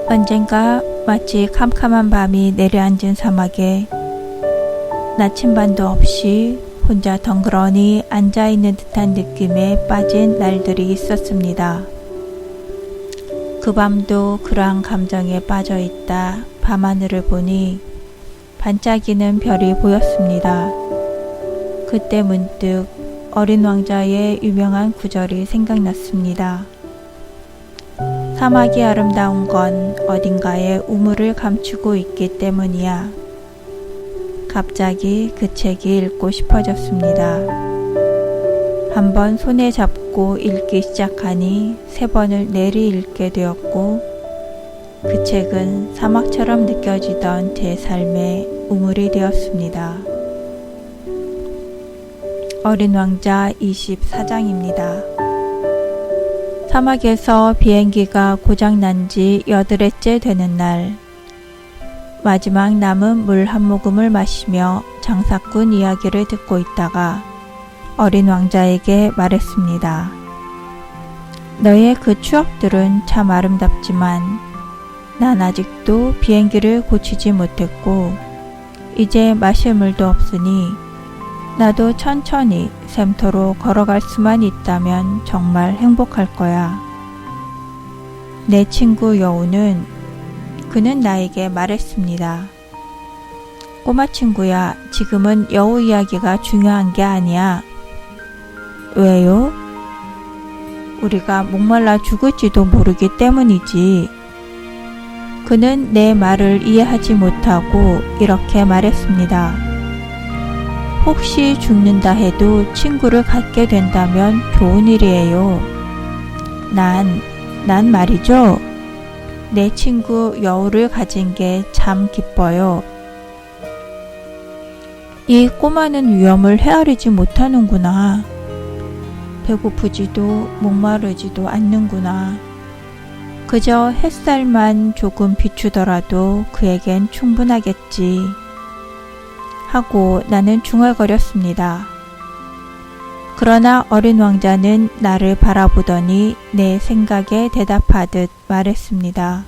언젠가 마치 캄캄한 밤이 내려앉은 사막에 나침반도 없이 혼자 덩그러니 앉아있는 듯한 느낌에 빠진 날들이 있었습니다. 그 밤도 그러한 감정에 빠져있다 밤하늘을 보니 반짝이는 별이 보였습니다. 그때 문득 어린 왕자의 유명한 구절이 생각났습니다. 사막이 아름다운 건 어딘가에 우물을 감추고 있기 때문이야. 갑자기 그 책이 읽고 싶어졌습니다. 한번 손에 잡고 읽기 시작하니 3번을 내리 읽게 되었고 그 책은 사막처럼 느껴지던 제 삶의 우물이 되었습니다. 어린 왕자 24장입니다. 사막에서 비행기가 고장난 지 8회째 되는 날, 마지막 남은 물 한 모금을 마시며 장사꾼 이야기를 듣고 있다가 어린 왕자에게 말했습니다. 너의 그 추억들은 참 아름답지만 난 아직도 비행기를 고치지 못했고 이제 마실 물도 없으니 나도 천천히 샘터로 걸어갈 수만 있다면 정말 행복할 거야. 내 친구 여우는 그는 나에게 말했습니다. 꼬마 친구야, 지금은 여우 이야기가 중요한 게 아니야. 왜요? 우리가 목말라 죽을지도 모르기 때문이지. 그는 내 말을 이해하지 못하고 이렇게 말했습니다. 혹시 죽는다 해도 친구를 갖게 된다면 좋은 일이에요. 난 말이죠. 내 친구 여우를 가진 게 참 기뻐요. 이 꼬마는 위험을 헤아리지 못하는구나. 배고프지도 목마르지도 않는구나. 그저 햇살만 조금 비추더라도 그에겐 충분하겠지. 하고 나는 중얼거렸습니다. 그러나 어린 왕자는 나를 바라보더니 내 생각에 대답하듯 말했습니다.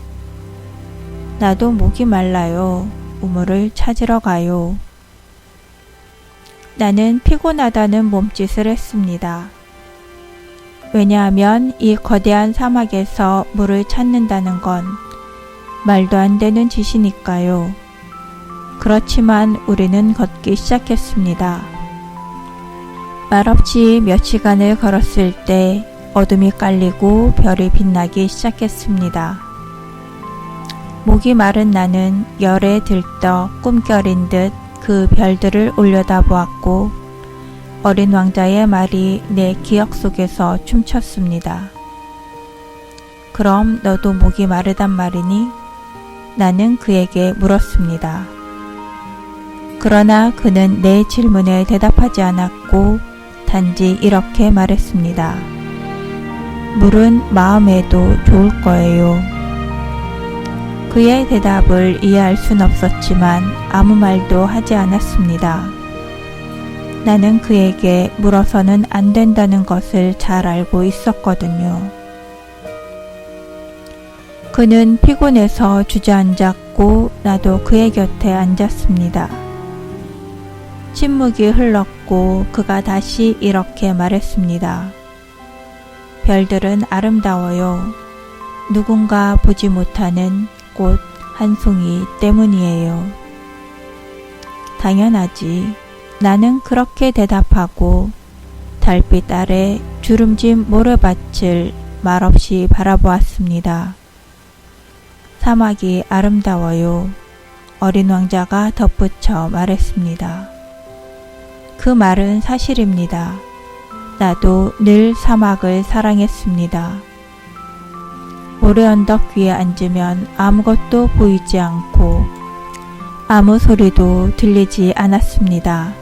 나도 목이 말라요. 우물을 찾으러 가요. 나는 피곤하다는 몸짓을 했습니다. 왜냐하면 이 거대한 사막에서 물을 찾는다는 건 말도 안 되는 짓이니까요. 그렇지만 우리는 걷기 시작했습니다. 말없이 몇 시간을 걸었을 때 어둠이 깔리고 별이 빛나기 시작했습니다. 목이 마른 나는 열에 들떠 꿈결인 듯 그 별들을 올려다보았고 어린 왕자의 말이 내 기억 속에서 춤췄습니다. 그럼 너도 목이 마르단 말이니? 나는 그에게 물었습니다. 그러나 그는 내 질문에 대답하지 않았고 단지 이렇게 말했습니다. 물은 마음에도 좋을 거예요. 그의 대답을 이해할 순 없었지만 아무 말도 하지 않았습니다. 나는 그에게 물어서는 안 된다는 것을 잘 알고 있었거든요. 그는 피곤해서 주저앉았고 나도 그의 곁에 앉았습니다. 침묵이 흘렀고 그가 다시 이렇게 말했습니다. 별들은 아름다워요. 누군가 보지 못하는 꽃 한 송이 때문이에요. 당연하지. 나는 그렇게 대답하고 달빛 아래 주름진 모래밭을 말없이 바라보았습니다. 사막이 아름다워요. 어린 왕자가 덧붙여 말했습니다. 그 말은 사실입니다. 나도 늘 사막을 사랑했습니다. 모래 언덕 위에 앉으면 아무것도 보이지 않고 아무 소리도 들리지 않았습니다.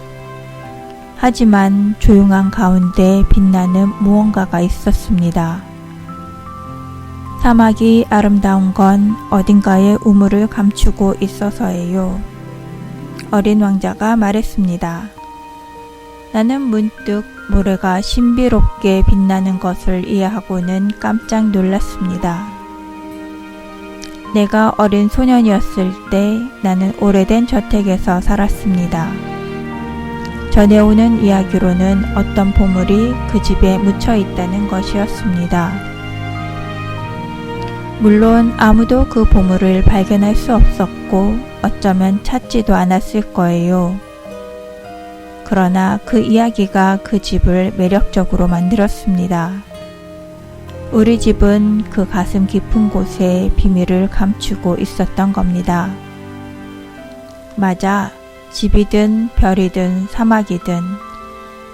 하지만 조용한 가운데 빛나는 무언가가 있었습니다. 사막이 아름다운 건 어딘가에 우물을 감추고 있어서예요. 어린 왕자가 말했습니다. 나는 문득 모래가 신비롭게 빛나는 것을 이해하고는 깜짝 놀랐습니다. 내가 어린 소년이었을 때 나는 오래된 저택에서 살았습니다. 전해오는 이야기로는 어떤 보물이 그 집에 묻혀 있다는 것이었습니다. 물론 아무도 그 보물을 발견할 수 없었고 어쩌면 찾지도 않았을 거예요. 그러나 그 이야기가 그 집을 매력적으로 만들었습니다. 우리 집은 그 가슴 깊은 곳에 비밀을 감추고 있었던 겁니다. 맞아. 집이든 별이든 사막이든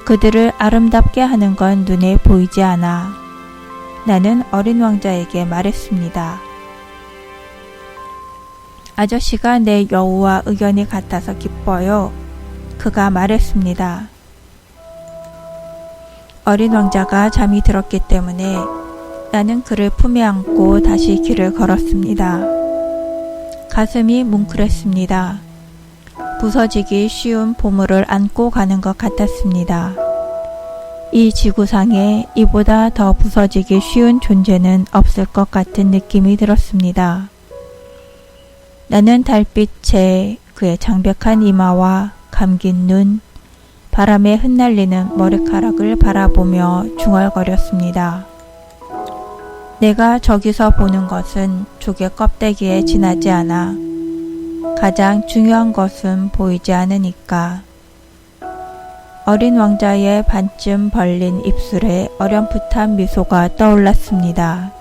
그들을 아름답게 하는 건 눈에 보이지 않아. 나는 어린 왕자에게 말했습니다. 아저씨가 내 여우와 의견이 같아서 기뻐요. 그가 말했습니다. 어린 왕자가 잠이 들었기 때문에 나는 그를 품에 안고 다시 길을 걸었습니다. 가슴이 뭉클했습니다. 부서지기 쉬운 보물을 안고 가는 것 같았습니다. 이 지구상에 이보다 더 부서지기 쉬운 존재는 없을 것 같은 느낌이 들었습니다. 나는 달빛에 그의 창백한 이마와 감긴 눈, 바람에 흩날리는 머리카락을 바라보며 중얼거렸습니다. 내가 저기서 보는 것은 조개 껍데기에 지나지 않아. 가장 중요한 것은 보이지 않으니까. 어린 왕자의 반쯤 벌린 입술에 어렴풋한 미소가 떠올랐습니다.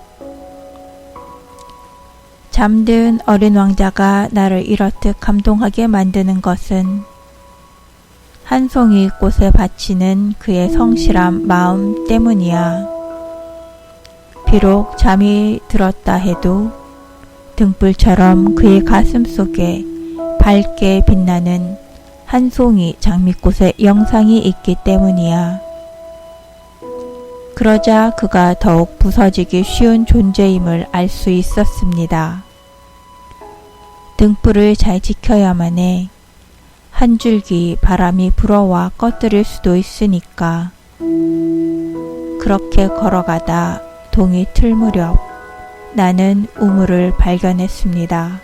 잠든 어린 왕자가 나를 이렇듯 감동하게 만드는 것은 한 송이 꽃에 바치는 그의 성실한 마음 때문이야. 비록 잠이 들었다 해도 등불처럼 그의 가슴 속에 밝게 빛나는 한 송이 장미꽃의 영상이 있기 때문이야. 그러자 그가 더욱 부서지기 쉬운 존재임을 알 수 있었습니다. 등불을 잘 지켜야만 해. 한 줄기 바람이 불어와 꺼뜨릴 수도 있으니까. 그렇게 걸어가다 동이 틀 무렵 나는 우물을 발견했습니다.